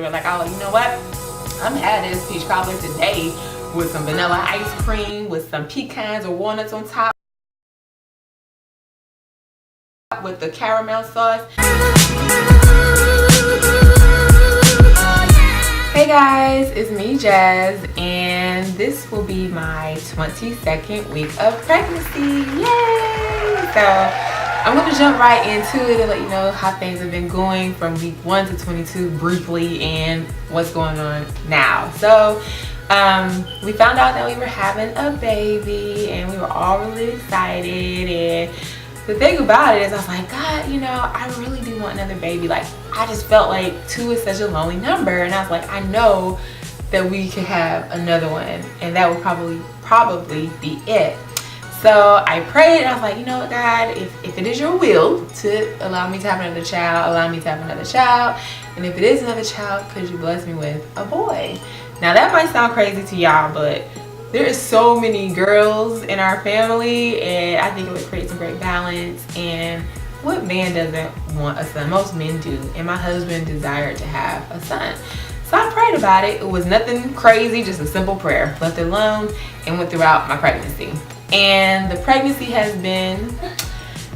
Like, oh, you know what? I'm having this peach cobbler today with some vanilla ice cream with some pecans or walnuts on top with the caramel sauce. Hey guys, it's me, Jazz, and this will be my 22nd week of pregnancy. Yay! So I'm gonna jump right into it and let you know how things have been going from week 1 to 22 briefly and what's going on now. So we found out that we were having a baby and we were all really excited, and the thing about it is I was like, God, you know, I really do want another baby. Like, I just felt like 2 is such a lonely number, and I was like, I know that we could have another one and that would probably be it. So I prayed and I was like, you know what, God, if it is your will to allow me to have another child, allow me to have another child. And if it is another child, could you bless me with a boy? Now that might sound crazy to y'all, but there is so many girls in our family, and I think it would create some great balance. And what man doesn't want a son? Most men do. And my husband desired to have a son. So I prayed about it. It was nothing crazy, just a simple prayer. Left it alone and went throughout my pregnancy. And the pregnancy has been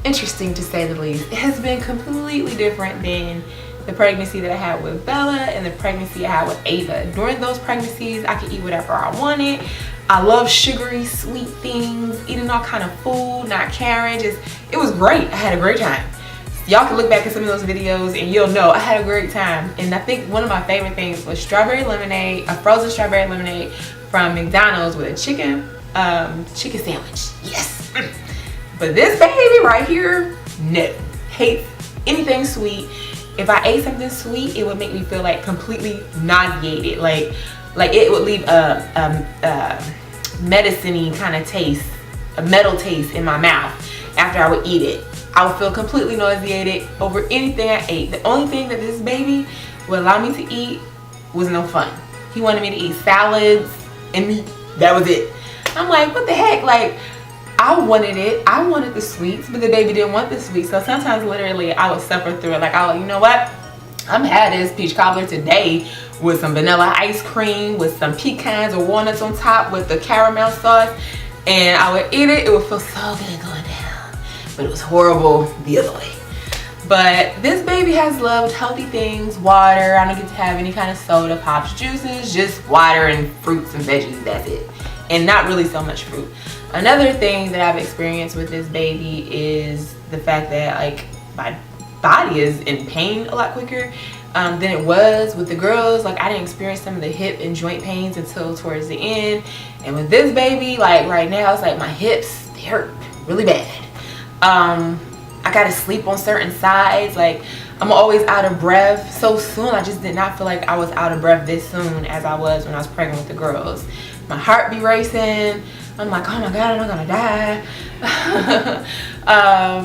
interesting, to say the least. It has been completely different than the pregnancy that I had with Bella and the pregnancy I had with Ava. During those pregnancies, I could eat whatever I wanted. I love sugary, sweet things, eating all kind of food, not caring. It was great. I had a great time. Y'all can look back at some of those videos and you'll know I had a great time. And I think one of my favorite things was strawberry lemonade, a frozen strawberry lemonade from McDonald's with a chicken sandwich. Yes. But this baby right here, no. Hates anything sweet. If I ate something sweet, it would make me feel like completely nauseated. Like it would leave a medicine-y kind of taste, a metal taste in my mouth after I would eat it. I would feel completely nauseated over anything I ate. The only thing that this baby would allow me to eat was no fun. He wanted me to eat salads and meat. That was it. I'm like, what the heck? Like, I wanted it. I wanted the sweets, but the baby didn't want the sweets. So sometimes literally I would suffer through it. Like, you know what? I'm having this peach cobbler today with some vanilla ice cream with some pecans or walnuts on top with the caramel sauce. And I would eat it. It would feel so good going down. But it was horrible the other way. But this baby has loved healthy things, water. I don't get to have any kind of soda, pops, juices, just water and fruits and veggies. That's it. And not really so much fruit. Another thing that I've experienced with this baby is the fact that, like, my body is in pain a lot quicker than it was with the girls. Like, I didn't experience some of the hip and joint pains until towards the end. And with this baby, like right now, it's like my hips, they hurt really bad. I gotta sleep on certain sides. Like, I'm always out of breath so soon. I just did not feel like I was out of breath this soon as I was when I was pregnant with the girls. My heart be racing. I'm like, oh my God, I'm gonna die.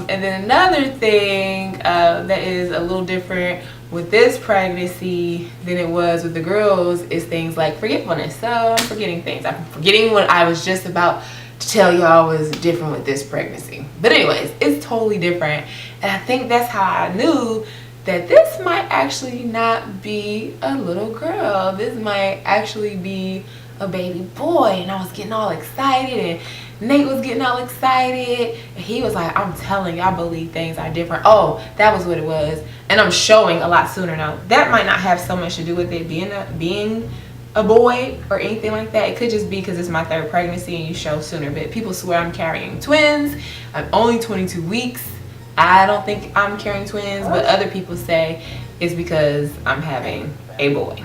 And then another thing that is a little different with this pregnancy than it was with the girls is things like forgetfulness. So I'm forgetting things. I'm forgetting what I was just about to tell y'all was different with this pregnancy. But anyways, it's totally different. And I think that's how I knew that this might actually not be a little girl. This might actually be a baby boy. And I was getting all excited, and Nate was getting all excited, and he was like, I'm telling you, I believe things are different. Oh, that was what it was. And I'm showing a lot sooner now. That might not have so much to do with it being a boy or anything like that. It could just be because it's my 3rd pregnancy and you show sooner. But people swear I'm carrying twins. I'm only 22 weeks. I don't think I'm carrying twins, but other people say it's because I'm having a boy.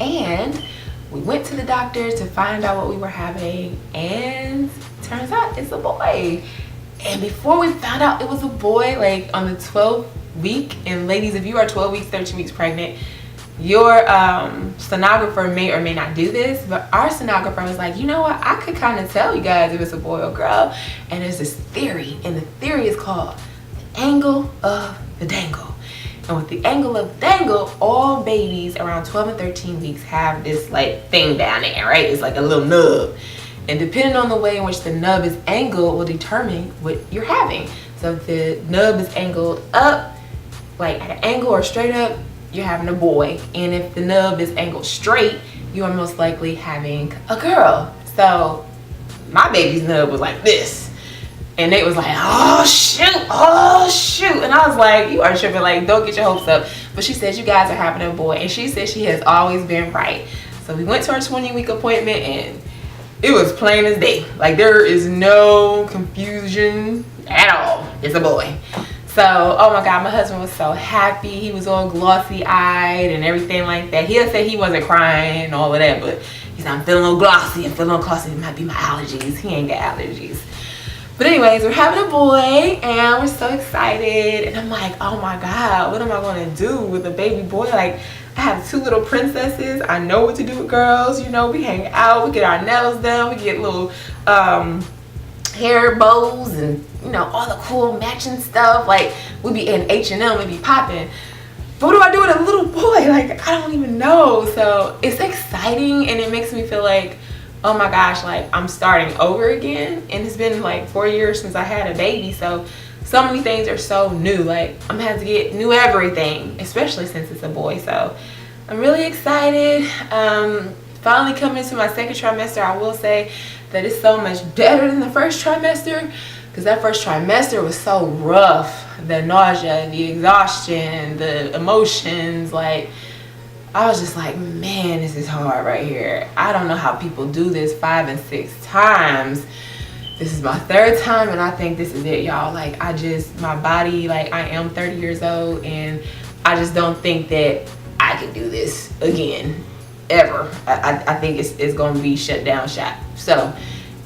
And we went to the doctor to find out what we were having, and turns out it's a boy. And before we found out it was a boy, like on the 12th week, and ladies, if you are 12 weeks, 13 weeks pregnant, your sonographer may or may not do this, but our sonographer was like, you know what, I could kind of tell you guys if it's a boy or girl. And there's this theory, and the theory is called the angle of the dangle. And with the angle of dangle, all babies around 12 and 13 weeks have this like thing down there, right? It's like a little nub. And depending on the way in which the nub is angled will determine what you're having. So if the nub is angled up, like at an angle or straight up, you're having a boy, and if the nub is angled straight, you are most likely having a girl. So my baby's nub was like this, and they was like, oh shoot, and I was like, you are tripping, like don't get your hopes up. But she said you guys are having a boy, and she said she has always been right. So we went to our 20-week appointment, and it was plain as day. Like there is no confusion at all. It's a boy. So, oh my God, my husband was so happy. He was all glossy-eyed and everything like that. He'll say he wasn't crying and all of that, but he's like, I'm feeling a little glossy. I'm feeling a little glossy. It might be my allergies. He ain't got allergies. But anyways, we're having a boy, and we're so excited. And I'm like, oh my God, what am I going to do with a baby boy? Like, I have 2 little princesses. I know what to do with girls. You know, we hang out. We get our nails done. We get little hair bows and, you know, all the cool matching stuff. Like, we be in H&M, we be popping. But what do I do with a little boy? Like, I don't even know. So it's exciting, and it makes me feel like, oh my gosh, like I'm starting over again. And it's been like 4 years since I had a baby, so many things are so new. Like I'm gonna have to get new everything, especially since it's a boy. So I'm really excited. Finally coming into my 2nd trimester. I will say that it's so much better than the 1st trimester, because that 1st trimester was so rough. The nausea, the exhaustion, the emotions, like I was just like, man, this is hard right here. I don't know how people do this 5 and 6 times. This is my 3rd time, and I think this is it, y'all. Like, my body, like, I am 30 years old, and I just don't think that I could do this again, ever. I think it's going to be shut down shop. So,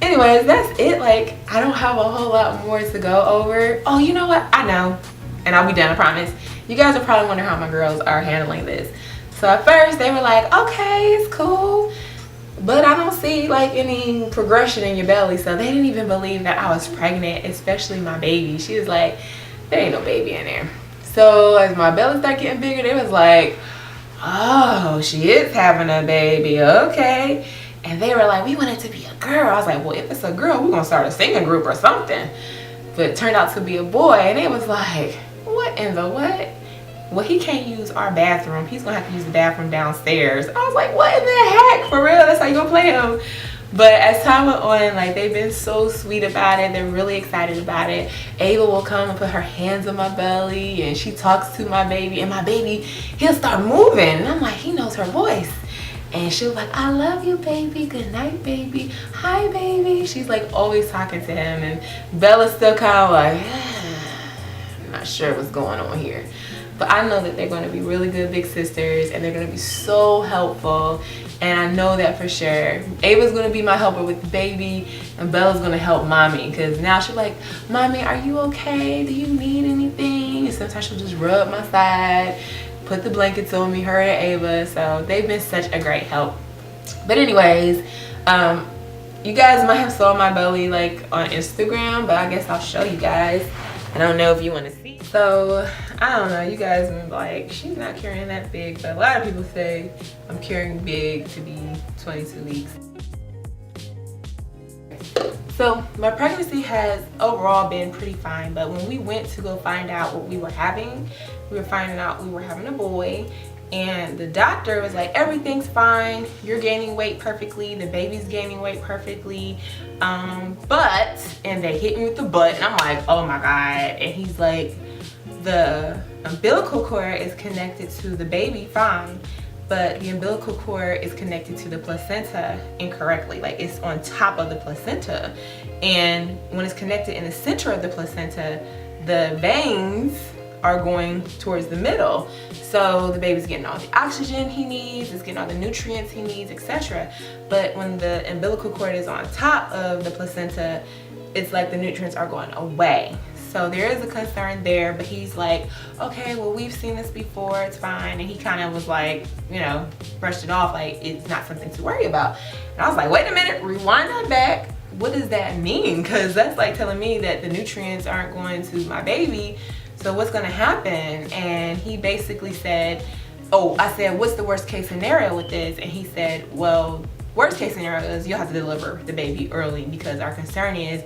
anyways, that's it. Like, I don't have a whole lot more to go over. Oh, you know what? I know, and I'll be done, I promise. You guys are probably wondering how my girls are handling this. So at first they were like, okay, it's cool, but I don't see like any progression in your belly. So they didn't even believe that I was pregnant, especially my baby. She was like, there ain't no baby in there. So as my belly started getting bigger, they was like, oh, she is having a baby, okay. And they were like, we want it to be a girl. I was like, well, if it's a girl, we're gonna start a singing group or something. But it turned out to be a boy, and it was like, what in the what? Well, he can't use our bathroom. He's gonna have to use the bathroom downstairs. I was like, what in the heck? For real? That's how you gonna play him? But as time went on, like, they've been so sweet about it. They're really excited about it. Ava will come and put her hands on my belly, and she talks to my baby, and my baby, he'll start moving. And I'm like, he knows her voice. And she was like, I love you, baby. Good night, baby. Hi, baby. She's like always talking to him, and Bella's still kind of like, I'm not sure what's going on here. But I know that they're going to be really good big sisters, and they're going to be so helpful, and I know that for sure. Ava's going to be my helper with the baby, and Bella's going to help mommy, because now she's like, mommy, are you okay? Do you need anything? And sometimes she'll just rub my side, put the blankets on me, her and Ava. So they've been such a great help. But anyways, you guys might have saw my belly like on Instagram, but I guess I'll show you guys. I don't know if you want to see. So I don't know, you guys are like, she's not carrying that big, but a lot of people say I'm carrying big to be 22 weeks. So my pregnancy has overall been pretty fine, but when we went to go find out what we were having, we were finding out we were having a boy, and the doctor was like, everything's fine, you're gaining weight perfectly, the baby's gaining weight perfectly, but, and they hit me with the but, and I'm like, oh my God. And he's like, the umbilical cord is connected to the baby fine, but the umbilical cord is connected to the placenta incorrectly. Like, it's on top of the placenta, and when it's connected in the center of the placenta, the veins are going towards the middle. So the baby's getting all the oxygen he needs, it's getting all the nutrients he needs, etc. But when the umbilical cord is on top of the placenta, it's like the nutrients are going away. So there is a concern there, but he's like, okay, well, we've seen this before, it's fine. And he kind of was like, you know, brushed it off, like it's not something to worry about. And I was like, wait a minute, rewind that back. What does that mean? Because that's like telling me that the nutrients aren't going to my baby. So what's gonna happen? And he basically said, oh, I said, what's the worst case scenario with this? And he said, well, worst case scenario is you'll have to deliver the baby early, because our concern is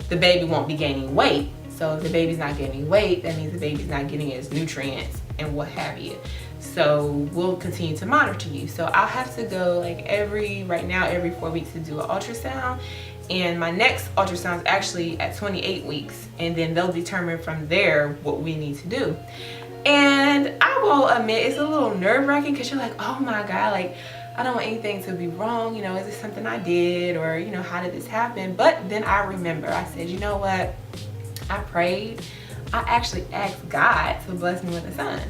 the baby won't be gaining weight. So if the baby's not gaining weight, that means the baby's not getting its nutrients and what have you. So we'll continue to monitor you. So I'll have to go like right now every 4 weeks to do an ultrasound. And my next ultrasound is actually at 28 weeks. And then they'll determine from there what we need to do. And I will admit it's a little nerve-wracking because you're like, oh my God, like I don't want anything to be wrong. You know, is this something I did, or, you know, how did this happen? But then I remember, I said, you know what? I prayed. I actually asked God to bless me with a son.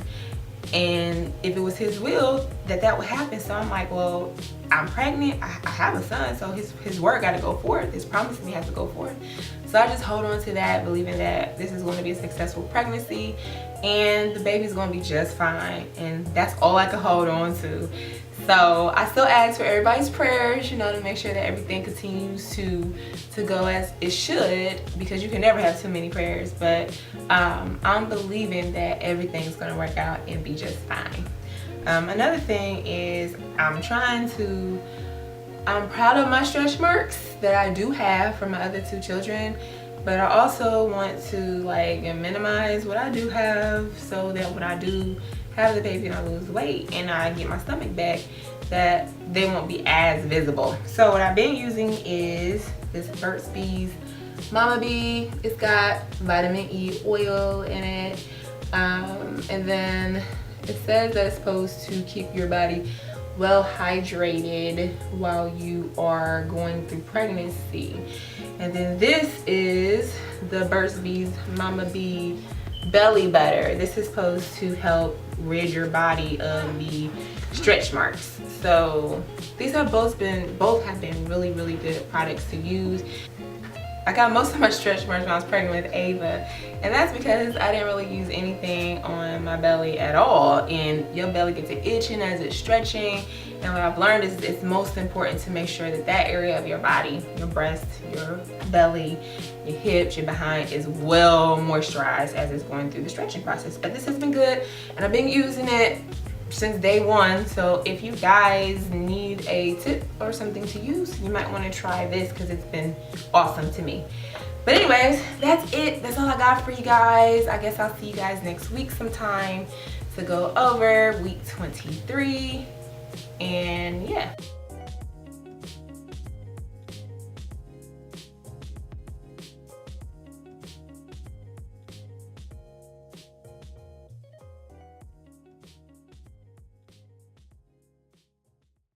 And if it was his will that would happen, so I'm like, well, I'm pregnant, I have a son, so his word got to go forth. His promise to me has to go forth. So I just hold on to that, believing that this is going to be a successful pregnancy and the baby's going to be just fine. And that's all I can hold on to. So I still ask for everybody's prayers, you know, to make sure that everything continues to go as it should, because you can never have too many prayers. But I'm believing that everything's going to work out and be just fine. Another thing is I'm proud of my stretch marks that I do have from my other 2 children, but I also want to like minimize what I do have, so that when I do have the baby and I lose weight and I get my stomach back, that they won't be as visible. So what I've been using is this Burt's Bees Mama Bee. It's got vitamin E oil in it, and then it says that it's supposed to keep your body well hydrated while you are going through pregnancy. And then this is the Burt's Bees Mama Bee belly butter. This is supposed to help rid your body of the stretch marks. So these have both have been really, really good products to use. I got most of my stretch marks when I was pregnant with Ava, and that's because I didn't really use anything on my belly at all. And your belly gets it itching as it's stretching, and what I've learned is it's most important to make sure that that area of your body, your breast, your belly, your hips, your behind, is well moisturized as it's going through the stretching process. But this has been good, and I've been using it since day one. So if you guys need a tip or something to use, you might want to try this because it's been awesome to me. But anyways, that's it. That's all I got for you guys. I guess I'll see you guys next week sometime to go over week 23. And yeah.